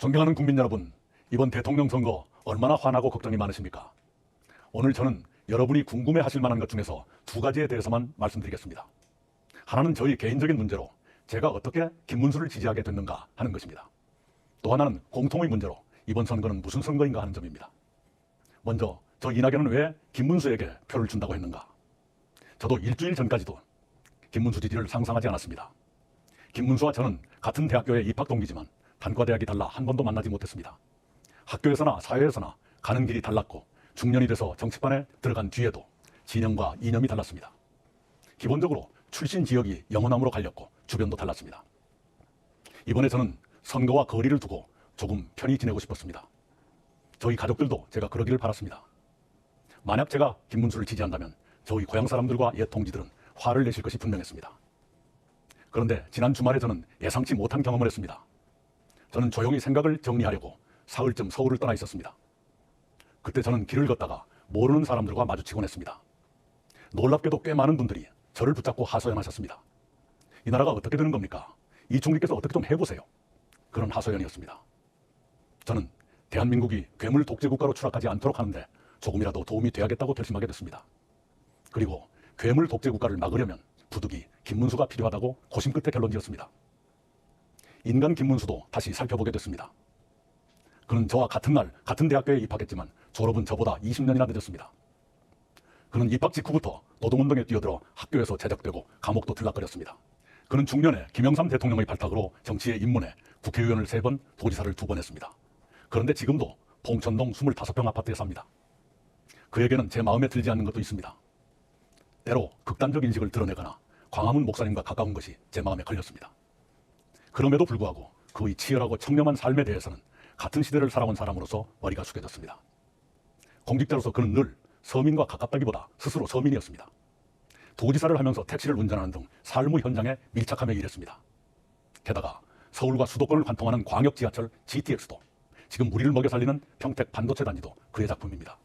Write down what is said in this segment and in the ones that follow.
존경하는 국민 여러분, 이번 대통령 선거 얼마나 화나고 걱정이 많으십니까? 오늘 저는 여러분이 궁금해하실 만한 것 중에서 두 가지에 대해서만 말씀드리겠습니다. 하나는 저희 개인적인 문제로 제가 어떻게 김문수를 지지하게 됐는가 하는 것입니다. 또 하나는 공통의 문제로 이번 선거는 무슨 선거인가 하는 점입니다. 먼저 저 이낙연은 왜 김문수에게 표를 준다고 했는가? 저도 일주일 전까지도 김문수 지지를 상상하지 않았습니다. 김문수와 저는 같은 대학교에 입학 동기지만 단과대학이 달라 한 번도 만나지 못했습니다. 학교에서나 사회에서나 가는 길이 달랐고 중년이 돼서 정치판에 들어간 뒤에도 진영과 이념이 달랐습니다. 기본적으로 출신 지역이 영호남으로 갈렸고 주변도 달랐습니다. 이번에 저는 선거와 거리를 두고 조금 편히 지내고 싶었습니다. 저희 가족들도 제가 그러기를 바랐습니다. 만약 제가 김문수를 지지한다면 저희 고향 사람들과 옛 동지들은 화를 내실 것이 분명했습니다. 그런데 지난 주말에 저는 예상치 못한 경험을 했습니다. 저는 조용히 생각을 정리하려고 사흘쯤 서울을 떠나 있었습니다. 그때 저는 길을 걷다가 모르는 사람들과 마주치곤 했습니다. 놀랍게도 꽤 많은 분들이 저를 붙잡고 하소연하셨습니다. 이 나라가 어떻게 되는 겁니까? 이 총리께서 어떻게 좀 해보세요. 그런 하소연이었습니다. 저는 대한민국이 괴물 독재 국가로 추락하지 않도록 하는데 조금이라도 도움이 돼야겠다고 결심하게 됐습니다. 그리고 괴물 독재 국가를 막으려면 부득이 김문수가 필요하다고 고심 끝에 결론지었습니다. 인간 김문수도 다시 살펴보게 됐습니다. 그는 저와 같은 날 같은 대학교에 입학했지만 졸업은 저보다 20년이나 늦었습니다. 그는 입학 직후부터 노동운동에 뛰어들어 학교에서 제적되고 감옥도 들락거렸습니다. 그는 중년에 김영삼 대통령의 발탁으로 정치에 입문해 국회의원을 3번, 도지사를 2번 했습니다. 그런데 지금도 봉천동 25평 아파트에 삽니다. 그에게는 제 마음에 들지 않는 것도 있습니다. 때로 극단적 인식을 드러내거나 광화문 목사님과 가까운 것이 제 마음에 걸렸습니다. 그럼에도 불구하고 그의 치열하고 청렴한 삶에 대해서는 같은 시대를 살아온 사람으로서 머리가 숙여졌습니다. 공직자로서 그는 늘 서민과 가깝다기보다 스스로 서민이었습니다. 도지사를 하면서 택시를 운전하는 등 삶의 현장에 밀착하며 일했습니다. 게다가 서울과 수도권을 관통하는 광역 지하철 GTX도 지금 우리를 먹여 살리는 평택 반도체 단지도 그의 작품입니다.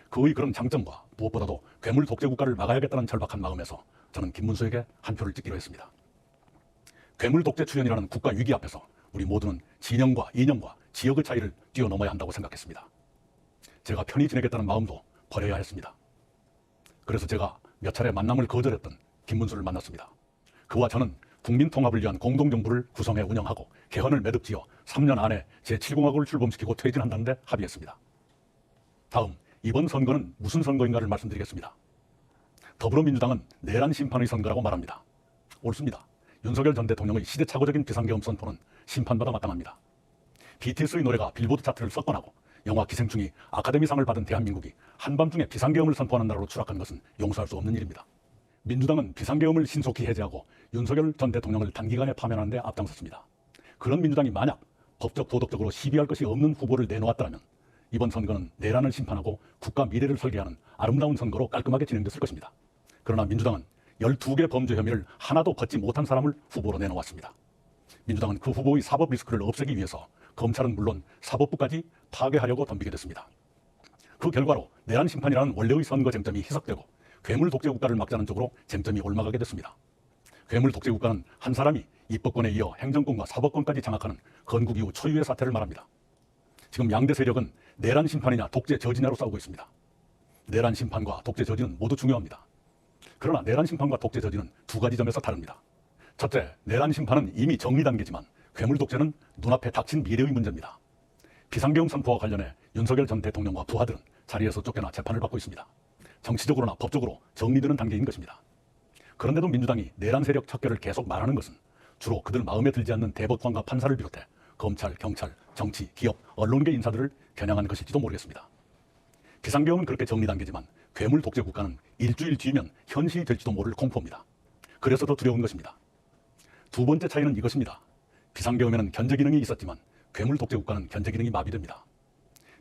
그의 그런 장점과 무엇보다도 괴물 독재 국가를 막아야겠다는 절박한 마음에서 저는 김문수에게 한 표를 찍기로 했습니다. 괴물 독재 출현이라는 국가 위기 앞에서 우리 모두는 진영과 이념과 지역의 차이를 뛰어넘어야 한다고 생각했습니다. 제가 편히 지내겠다는 마음도 버려야 했습니다. 그래서 제가 몇 차례 만남을 거절했던 김문수를 만났습니다. 그와 저는 국민 통합을 위한 공동정부를 구성해 운영하고 개헌을 매듭지어 3년 안에 제7공화국을 출범시키고 퇴진한다는데 합의했습니다. 다음, 이번 선거는 무슨 선거인가를 말씀드리겠습니다. 더불어민주당은 내란 심판의 선거라고 말합니다. 옳습니다. 윤석열 전 대통령의 시대착오적인 비상계엄 선포는 심판받아 마땅합니다. BTS의 노래가 빌보드 차트를 석권하고 영화 기생충이 아카데미상을 받은 대한민국이 한밤중에 비상계엄을 선포하는 나라로 추락한 것은 용서할 수 없는 일입니다. 민주당은 비상계엄을 신속히 해제하고 윤석열 전 대통령을 단기간에 파면하는 데 앞장섰습니다. 그런 민주당이 만약 법적 도덕적으로 시비할 것이 없는 후보를 내놓았다면 이번 선거는 내란을 심판하고 국가 미래를 설계하는 아름다운 선거로 깔끔하게 진행됐을 것입니다. 그러나 민주당은 12개 범죄 혐의를 하나도 벗지 못한 사람을 후보로 내놓았습니다. 민주당은 그 후보의 사법 리스크를 없애기 위해서 검찰은 물론 사법부까지 파괴하려고 덤비게 됐습니다. 그 결과로 내란 심판이라는 원래의 선거 쟁점이 희석되고 괴물 독재 국가를 막자는 쪽으로 쟁점이 옮아가게 됐습니다. 괴물 독재 국가는 한 사람이 입법권에 이어 행정권과 사법권까지 장악하는 건국 이후 초유의 사태를 말합니다. 지금 양대 세력은 내란 심판이냐 독재 저지냐로 싸우고 있습니다. 내란 심판과 독재 저지는 모두 중요합니다. 그러나 내란 심판과 독재 저지는 두 가지 점에서 다릅니다. 첫째, 내란 심판은 이미 정리 단계지만 괴물 독재는 눈앞에 닥친 미래의 문제입니다. 비상계엄 선포와 관련해 윤석열 전 대통령과 부하들은 자리에서 쫓겨나 재판을 받고 있습니다. 정치적으로나 법적으로 정리되는 단계인 것입니다. 그런데도 민주당이 내란 세력 척결을 계속 말하는 것은 주로 그들 마음에 들지 않는 대법관과 판사를 비롯해 검찰, 경찰, 정치, 기업, 언론계 인사들을 겨냥한 것일지도 모르겠습니다. 비상계엄은 그렇게 정리 단계지만 괴물 독재 국가는 일주일 뒤면 현실이 될지도 모를 공포입니다. 그래서 더 두려운 것입니다. 두 번째 차이는 이것입니다. 비상계엄에는 견제 기능이 있었지만 괴물 독재 국가는 견제 기능이 마비됩니다.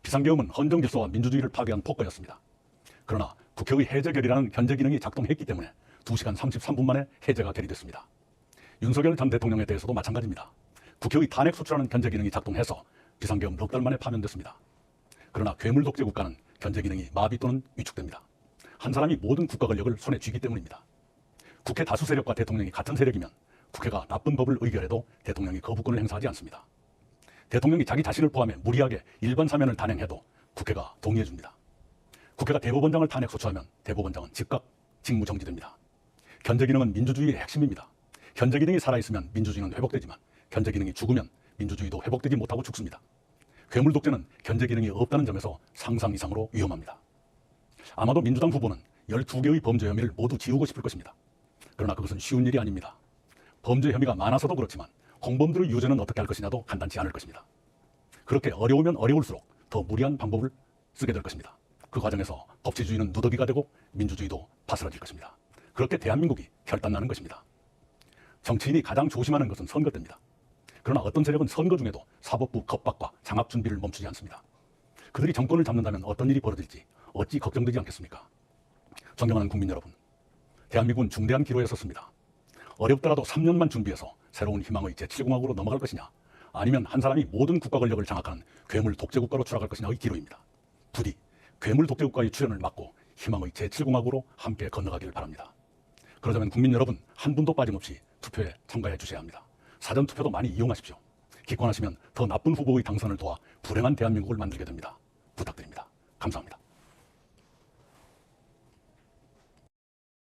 비상계엄은 헌정 질서와 민주주의를 파괴한 폭거였습니다. 그러나 국회의 해제 결의라는 견제 기능이 작동했기 때문에 2시간 33분 만에 해제가 결의됐습니다. 윤석열 전 대통령에 대해서도 마찬가지입니다. 국회의 탄핵 소추라는 견제 기능이 작동해서 비상계엄 넉 달 만에 파면됐습니다. 그러나 괴물 독재 국가는 견제 기능이 마비 또는 위축됩니다. 한 사람이 모든 국가 권력을 손에 쥐기 때문입니다. 국회 다수 세력과 대통령이 같은 세력이면 국회가 나쁜 법을 의결해도 대통령이 거부권을 행사하지 않습니다. 대통령이 자기 자신을 포함해 무리하게 일반 사면을 단행해도 국회가 동의해 줍니다. 국회가 대법원장을 탄핵 소추하면 대법원장은 즉각 직무 정지됩니다. 견제 기능은 민주주의의 핵심입니다. 견제 기능이 살아있으면 민주주의는 회복되지만 견제 기능이 죽으면 민주주의도 회복되지 못하고 죽습니다. 괴물 독재는 견제 기능이 없다는 점에서 상상 이상으로 위험합니다. 아마도 민주당 후보는 12개의 범죄 혐의를 모두 지우고 싶을 것입니다. 그러나 그것은 쉬운 일이 아닙니다. 범죄 혐의가 많아서도 그렇지만 공범들의 유죄는 어떻게 할 것이냐도 간단치 않을 것입니다. 그렇게 어려우면 어려울수록 더 무리한 방법을 쓰게 될 것입니다. 그 과정에서 법치주의는 누더기가 되고 민주주의도 바스라질 것입니다. 그렇게 대한민국이 결단나는 것입니다. 정치인이 가장 조심하는 것은 선거 때입니다. 그러나 어떤 세력은 선거 중에도 사법부 겁박과 장악 준비를 멈추지 않습니다. 그들이 정권을 잡는다면 어떤 일이 벌어질지 어찌 걱정되지 않겠습니까? 존경하는 국민 여러분, 대한민국은 중대한 기로에 섰습니다. 어렵더라도 3년만 준비해서 새로운 희망의 제7공화국으로 넘어갈 것이냐, 아니면 한 사람이 모든 국가 권력을 장악하는 괴물 독재국가로 추락할 것이냐의 기로입니다. 부디 괴물 독재국가의 출현을 막고 희망의 제7공화국으로 함께 건너가기를 바랍니다. 그러자면 국민 여러분 한 분도 빠짐없이 투표에 참가해 주셔야 합니다. 사전투표도 많이 이용하십시오. 기권하시면 더 나쁜 후보의 당선을 도와 불행한 대한민국을 만들게 됩니다. 부탁드립니다. 감사합니다.